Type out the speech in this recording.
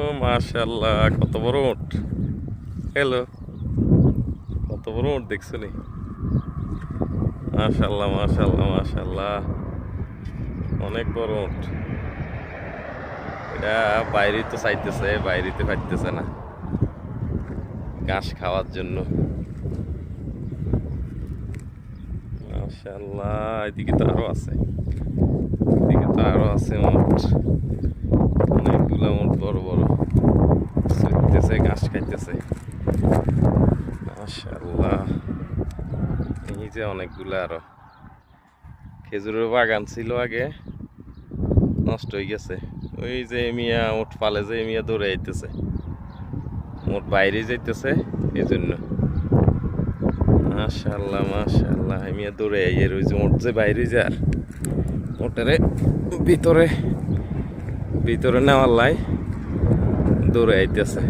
ও মাশাআল্লাহ, কত বড় উট। হ্যালো, কত বড় উট দেখছো নি? মাশাআল্লাহ মাশাআল্লাহ মাশাআল্লাহ, অনেক বড় উট। এটা বাইরে তো চাইতেছে, বাইরেতে পাইতেছে না ঘাস খাওয়ার জন্য। মাশাআল্লাহ, এদিকে তো আরো আছে, এদিকে তো আরো আছে উট, অনেকগুলো উট বড় বড় চড়তেছে, ঘাস খাইতেছে। মাশাআল্লাহ, এই যে অনেকগুলো আরো। খেজুরের বাগান ছিল আগে, নষ্ট হয়ে গেছে। ওই যে মিয়া উট পালে, যে মিয়া দৌড়ে আইতেছে, উট বাইরে যাইতেছে এই জন্য। মাশাআল্লাহ মাশাআল্লাহ, মিয়া দৌড়ে আইয়ের ওই যে উট যে বাইরে যায়, উটেরে ভিতরে ভিতরে নেওয়ার লাই দৌড়ে আইতেছে।